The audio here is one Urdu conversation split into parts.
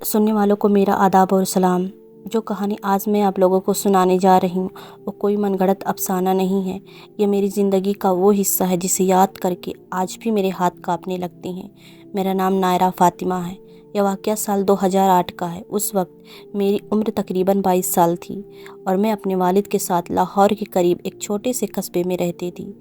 سننے والوں کو میرا آداب اور سلام۔ جو کہانی آج میں آپ لوگوں کو سنانے جا رہی ہوں وہ کوئی من گھڑت افسانہ نہیں ہے۔ یہ میری زندگی کا وہ حصہ ہے جسے یاد کر کے آج بھی میرے ہاتھ کانپنے لگتے ہیں۔ میرا نام نائرہ فاطمہ ہے۔ یہ واقعہ سال 2008 کا ہے۔ اس وقت میری عمر تقریباً 22 سال تھی اور میں اپنے والد کے ساتھ لاہور کے قریب ایک چھوٹے سے قصبے میں رہتی تھی۔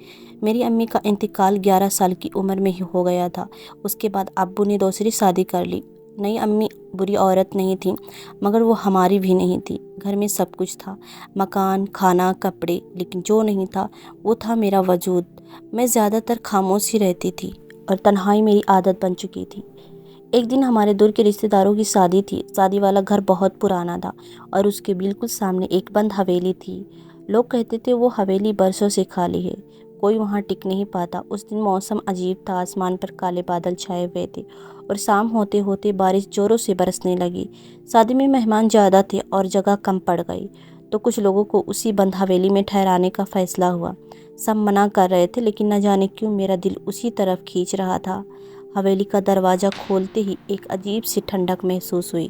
میری امی کا انتقال 11 سال کی عمر میں ہی ہو گیا تھا۔ اس کے بعد ابو نے دوسری شادی کر لی۔ نئی امی بری عورت نہیں تھیں مگر وہ ہماری بھی نہیں تھی۔ گھر میں سب کچھ تھا، مکان، کھانا، کپڑے، لیکن جو نہیں تھا وہ تھا میرا وجود۔ میں زیادہ تر خاموش ہی رہتی تھی اور تنہائی میری عادت بن چکی تھی۔ ایک دن ہمارے دور کے رشتہ داروں کی شادی تھی۔ شادی والا گھر بہت پرانا تھا اور اس کے بالکل سامنے ایک بند حویلی تھی۔ لوگ کہتے تھے وہ حویلی برسوں سے خالی ہے، کوئی وہاں ٹک نہیں پاتا۔ اس دن موسم عجیب تھا، آسمان پر کالے بادل چھائے ہوئے تھے اور شام ہوتے ہوتے بارش زوروں سے برسنے لگی۔ شادی میں مہمان زیادہ تھے اور جگہ کم پڑ گئی تو کچھ لوگوں کو اسی بند حویلی میں ٹھہرانے کا فیصلہ ہوا۔ سب منع کر رہے تھے لیکن نہ جانے کیوں میرا دل اسی طرف کھینچ رہا تھا۔ حویلی کا دروازہ کھولتے ہی ایک عجیب سی ٹھنڈک محسوس ہوئی،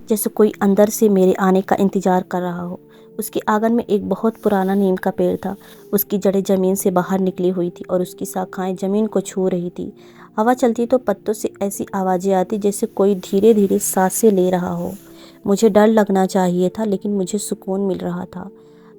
جیسے کوئی اندر سے میرے آنے کا انتظار کر رہا ہو۔ اس کے آنگن میں ایک بہت پرانا نیم کا پیڑ تھا۔ اس کی جڑیں زمین سے باہر نکلی ہوئی تھی اور اس کی شاخائیں زمین کو چھو رہی تھی۔ ہوا چلتی تو پتوں سے ایسی آوازیں آتی جیسے کوئی دھیرے دھیرے سانسیں لے رہا ہو۔ مجھے ڈر لگنا چاہیے تھا لیکن مجھے سکون مل رہا تھا۔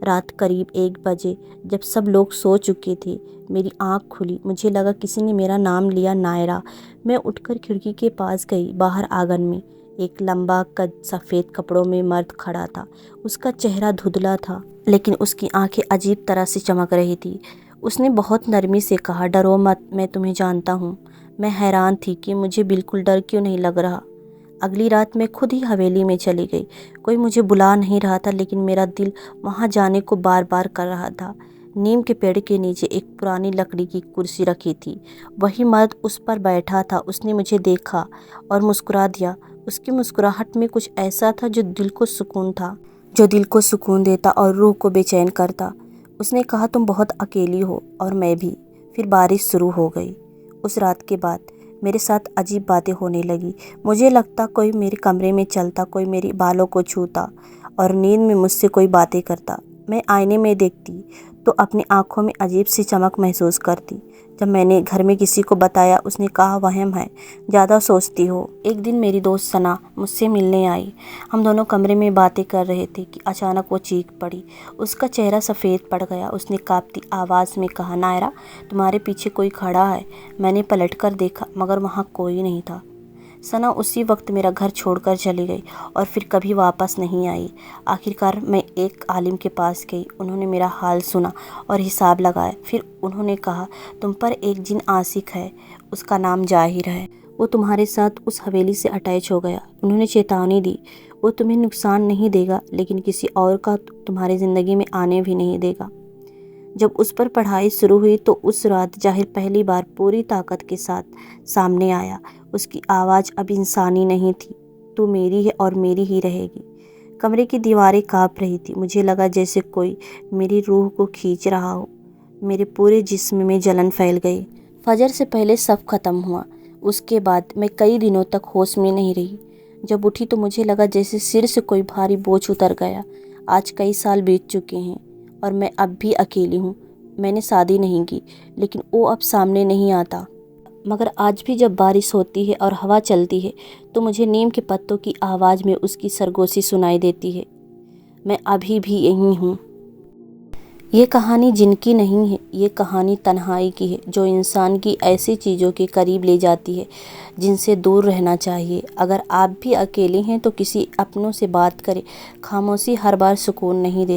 رات قریب 1 بجے جب سب لوگ سو چکے تھے میری آنکھ کھلی۔ مجھے لگا کسی نے میرا نام لیا، نائرہ۔ میں اٹھ کر کھڑکی کے پاس گئی۔ باہر آنگن میں ایک لمبا قد سفید کپڑوں میں مرد کھڑا تھا۔ اس کا چہرہ دھندلا تھا لیکن اس کی آنکھیں عجیب طرح سے چمک رہی تھیں۔ اس نے بہت نرمی سے کہا، ڈرو مت، میں تمہیں جانتا ہوں۔ میں حیران تھی کہ مجھے بالکل ڈر کیوں نہیں لگ رہا۔ اگلی رات میں خود ہی حویلی میں چلی گئی۔ کوئی مجھے بلا نہیں رہا تھا لیکن میرا دل وہاں جانے کو بار بار کر رہا تھا۔ نیم کے پیڑ کے نیچے ایک پرانی لکڑی کی کرسی رکھی تھی۔ وہی مرد اس پر بیٹھا تھا۔ اس نے مجھے دیکھا اور مسکرا دیا۔ اس کی مسکراہٹ میں کچھ ایسا تھا جو دل کو سکون دیتا اور روح کو بے چین کرتا۔ اس نے کہا، تم بہت اکیلی ہو اور میں بھی۔ پھر بارش شروع ہو گئی۔ اس رات کے بعد میرے ساتھ عجیب باتیں ہونے لگی۔ مجھے لگتا کوئی میرے کمرے میں چلتا، کوئی میرے بالوں کو چھوتا اور نیند میں مجھ سے کوئی باتیں کرتا۔ میں آئینے میں دیکھتی تو اپنی آنکھوں میں عجیب سی چمک محسوس کرتی۔ جب میں نے گھر میں کسی کو بتایا اس نے کہا، وہم ہے، زیادہ سوچتی ہو۔ ایک دن میری دوست ثنا مجھ سے ملنے آئی۔ ہم دونوں کمرے میں باتیں کر رہے تھے کہ اچانک وہ چیخ پڑی۔ اس کا چہرہ سفید پڑ گیا۔ اس نے کانپتی آواز میں کہا، نائرہ، تمہارے پیچھے کوئی کھڑا ہے۔ میں نے پلٹ کر دیکھا مگر وہاں کوئی نہیں تھا۔ ثنا اسی وقت میرا گھر چھوڑ کر چلی گئی اور پھر کبھی واپس نہیں آئی۔ آخرکار میں ایک عالم کے پاس گئی۔ انہوں نے میرا حال سنا اور حساب لگایا۔ پھر انہوں نے کہا، تم پر ایک جن عاشق ہے، اس کا نام ظاہر ہے۔ وہ تمہارے ساتھ اس حویلی سے اٹیچ ہو گیا۔ انہوں نے چیتونی دی، وہ تمہیں نقصان نہیں دے گا لیکن کسی اور کا تمہاری زندگی میں آنے بھی نہیں دے گا۔ جب اس پر پڑھائی شروع ہوئی تو اس رات ظاہر پہلی بار پوری طاقت کے ساتھ سامنے آیا۔ اس کی آواز اب انسانی نہیں تھی، تو میری ہے اور میری ہی رہے گی۔ کمرے کی دیواریں کانپ رہی تھی۔ مجھے لگا جیسے کوئی میری روح کو کھینچ رہا ہو۔ میرے پورے جسم میں جلن پھیل گئی۔ فجر سے پہلے سب ختم ہوا۔ اس کے بعد میں کئی دنوں تک ہوش میں نہیں رہی۔ جب اٹھی تو مجھے لگا جیسے سر سے کوئی بھاری بوجھ اتر گیا۔ آج کئی سال بیت چکے ہیں اور میں اب بھی اکیلی ہوں۔ میں نے شادی نہیں کی لیکن وہ اب سامنے نہیں آتا۔ مگر آج بھی جب بارش ہوتی ہے اور ہوا چلتی ہے تو مجھے نیم کے پتوں کی آواز میں اس کی سرگوشی سنائی دیتی ہے۔ میں ابھی بھی یہیں ہوں۔ یہ کہانی جن کی نہیں ہے، یہ کہانی تنہائی کی ہے جو انسان کی ایسی چیزوں کے قریب لے جاتی ہے جن سے دور رہنا چاہیے۔ اگر آپ بھی اکیلے ہیں تو کسی اپنوں سے بات کریں۔ خاموشی ہر بار سکون نہیں دیتی۔